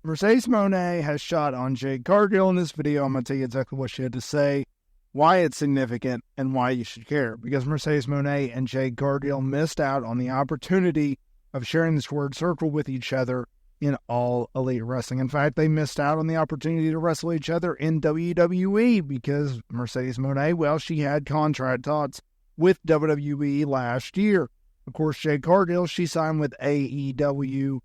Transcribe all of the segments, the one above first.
Mercedes Mone has shot on Jade Cargill in this video. I'm going to tell you exactly what she had to say, why it's significant, and why you should care. Because Mercedes Mone and Jade Cargill missed out on the opportunity of sharing this word circle with each other in All Elite Wrestling. In fact, they missed out on the opportunity to wrestle each other in WWE because Mercedes Mone, well, she had contract talks with WWE last year. Of course, Jade Cargill, she signed with AEW,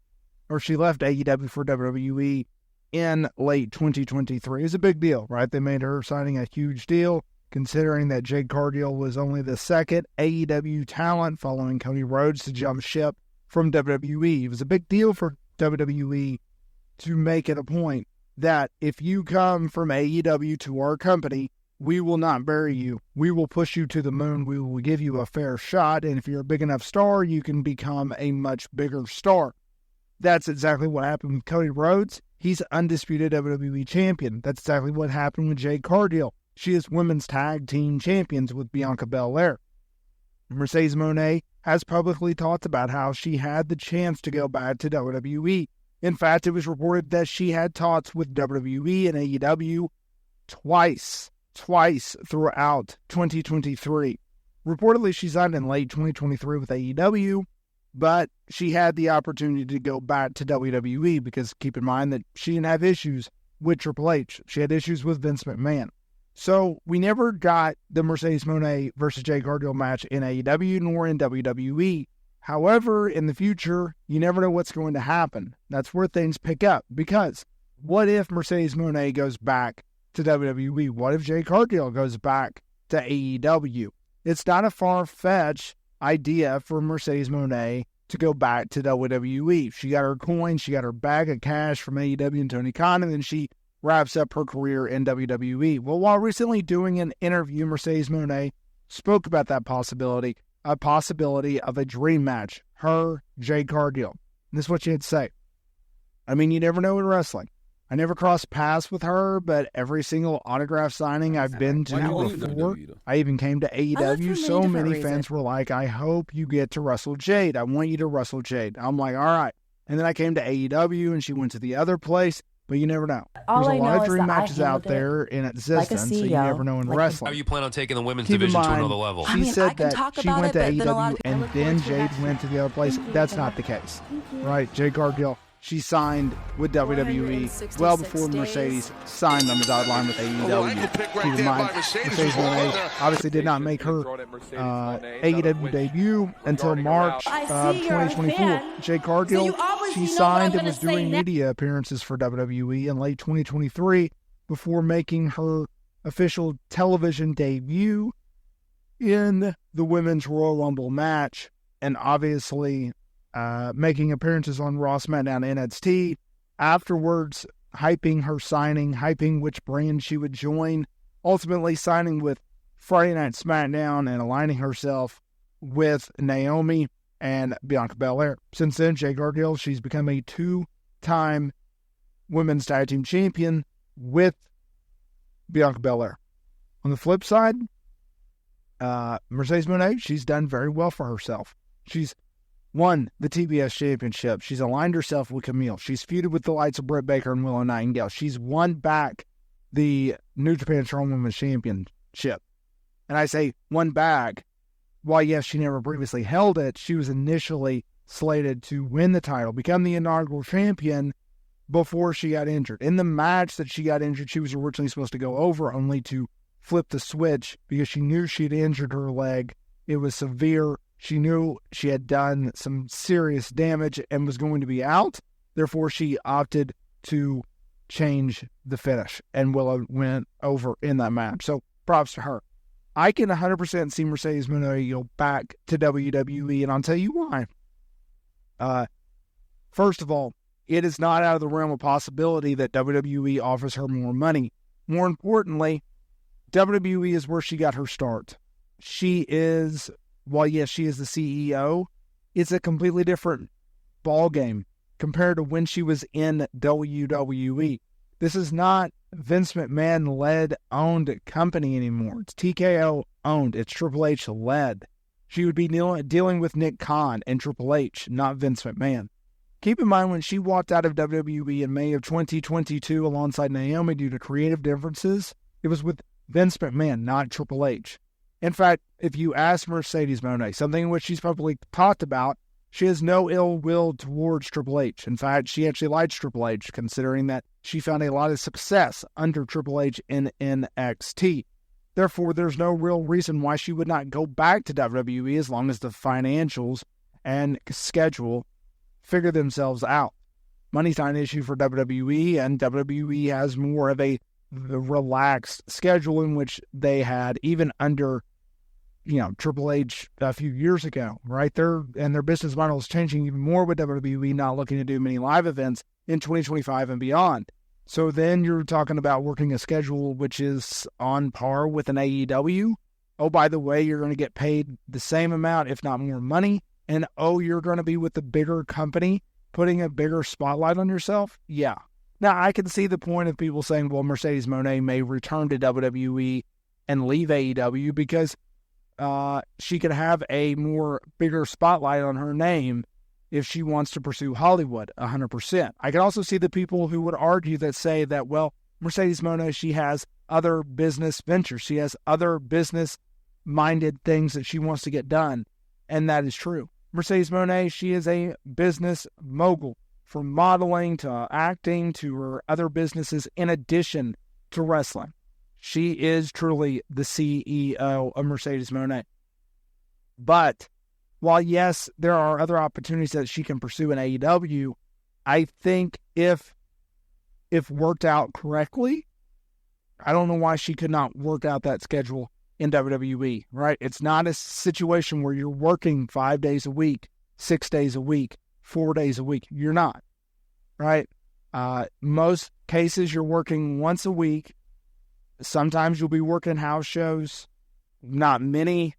or she left AEW for WWE in late 2023. It was a big deal, right? They made her signing a huge deal, considering that Jade Cargill was only the second AEW talent following Cody Rhodes to jump ship from WWE. It was a big deal for WWE to make it a point that if you come from AEW to our company, we will not bury you. We will push you to the moon. We will give you a fair shot. And if you're a big enough star, you can become a much bigger star. That's exactly what happened with Cody Rhodes. He's undisputed WWE champion. That's exactly what happened with Jade Cargill. She is women's tag team champions with Bianca Belair. Mercedes Mone has publicly talked about how she had the chance to go back to WWE. In fact, it was reported that she had talks with WWE and AEW twice throughout 2023. Reportedly, she signed in late 2023 with AEW, but she had the opportunity to go back to WWE because keep in mind that she didn't have issues with Triple H. She had issues with Vince McMahon. So we never got the Mercedes Mone versus Jade Cargill match in AEW nor in WWE. However, in the future, you never know what's going to happen. That's where things pick up. Because what if Mercedes Mone goes back to WWE? What if Jade Cargill goes back to AEW? It's not a far-fetched idea for Mercedes Mone to go back to WWE. She got her coin, she got her bag of cash from AEW and Tony Khan, and then she wraps up her career in WWE. Well, while recently doing an interview, Mercedes Mone spoke about that possibility, a possibility of a dream match, her, Jade Cargill. And this is what she had to say. I mean, you never know in wrestling. I never crossed paths with her, but every single autograph signing I've been to before, I even came to AEW, so many fans were like, I hope you get to wrestle Jade. I want you to wrestle Jade. I'm like, all right. And then I came to AEW, and she went to the other place. But you never know. There's a lot of dream matches out there in existence, so you never know in wrestling. How do you plan on taking the women's division to another level? She said that she went to AEW and then Jade went to the other place. That's not the case, right? Jade Cargill, she signed with WWE well before Mercedes signed on the dotted line with AEW. Keep in mind, Mercedes Mone obviously did not make her AEW debut until March 2024. Jade Cargill, she signed and was doing media appearances for WWE in late 2023 before making her official television debut in the Women's Royal Rumble match, and obviously making appearances on Raw, SmackDown, NXT. Afterwards, hyping her signing, hyping which brand she would join, ultimately signing with Friday Night SmackDown and aligning herself with Naomi and Bianca Belair. Since then, Jade Cargill, she's become a two-time women's tag team champion with Bianca Belair. On the flip side, Mercedes Mone, she's done very well for herself. She's won the TBS Championship. She's aligned herself with Camille. She's feuded with the likes of Britt Baker and Willow Nightingale. She's won back the New Japan Strong Women's Championship. And I say won back. While, yes, she never previously held it, she was initially slated to win the title, become the inaugural champion before she got injured. In the match that she got injured, she was originally supposed to go over, only to flip the switch because she knew she'd injured her leg. It was severe. She knew she had done some serious damage and was going to be out. Therefore, she opted to change the finish, and Willow went over in that match. So props to her. I can 100% see Mercedes Mone go back to WWE, and I'll tell you why. First of all, it is not out of the realm of possibility that WWE offers her more money. More importantly, WWE is where she got her start. She is, while yes, she is the CEO, it's a completely different ballgame compared to when she was in WWE. This is not Vince McMahon-led, owned company anymore. It's TKO owned. It's Triple H-led. She would be dealing with Nick Khan and Triple H, not Vince McMahon. Keep in mind, when she walked out of WWE in May of 2022 alongside Naomi due to creative differences, it was with Vince McMahon, not Triple H. In fact, if you ask Mercedes Mone, something which she's probably talked about, she has no ill will towards Triple H. In fact, she actually likes Triple H, considering that she found a lot of success under Triple H in NXT. Therefore, there's no real reason why she would not go back to WWE as long as the financials and schedule figure themselves out. Money's not an issue for WWE, and WWE has more of a relaxed schedule in which they had even under Triple H a few years ago, right? Their business model is changing even more with WWE not looking to do many live events in 2025 and beyond. So then you're talking about working a schedule which is on par with an AEW. Oh, by the way, you're going to get paid the same amount, if not more money. And you're going to be with the bigger company, putting a bigger spotlight on yourself? Yeah. Now, I can see the point of people saying, well, Mercedes Mone may return to WWE and leave AEW because she could have a more bigger spotlight on her name if she wants to pursue Hollywood 100%. I can also see the people who would argue that say that, well, Mercedes Mone, she has other business ventures. She has other business-minded things that she wants to get done, and that is true. Mercedes Mone, she is a business mogul, from modeling to acting to her other businesses in addition to wrestling. She is truly the CEO of Mercedes Mone. But while, yes, there are other opportunities that she can pursue in AEW, I think if worked out correctly, I don't know why she could not work out that schedule in WWE, right? It's not a situation where you're working 5 days a week, 6 days a week, 4 days a week. You're not, right? Most cases, you're working once a week. Sometimes you'll be working house shows, not many.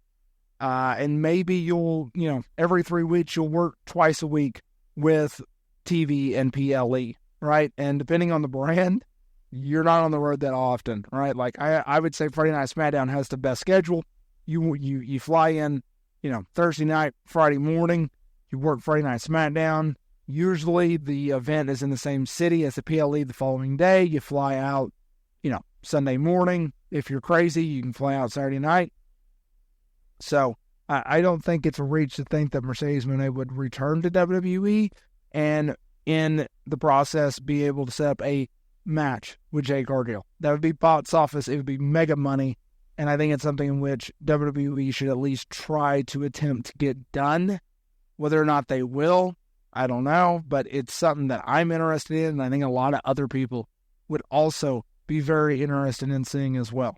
And maybe you'll, every 3 weeks, you'll work twice a week with TV and PLE, right? And depending on the brand, you're not on the road that often, right? Like I would say Friday Night SmackDown has the best schedule. You fly in, Thursday night, Friday morning, you work Friday Night SmackDown. Usually the event is in the same city as the PLE the following day. You fly out, Sunday morning. If you're crazy, you can fly out Saturday night. So I don't think it's a reach to think that Mercedes Mone would return to WWE and in the process be able to set up a match with Jade Cargill. That would be box office. It would be mega money. And I think it's something in which WWE should at least try to attempt to get done. Whether or not they will, I don't know. But it's something that I'm interested in. And I think a lot of other people would also be very interested in seeing as well.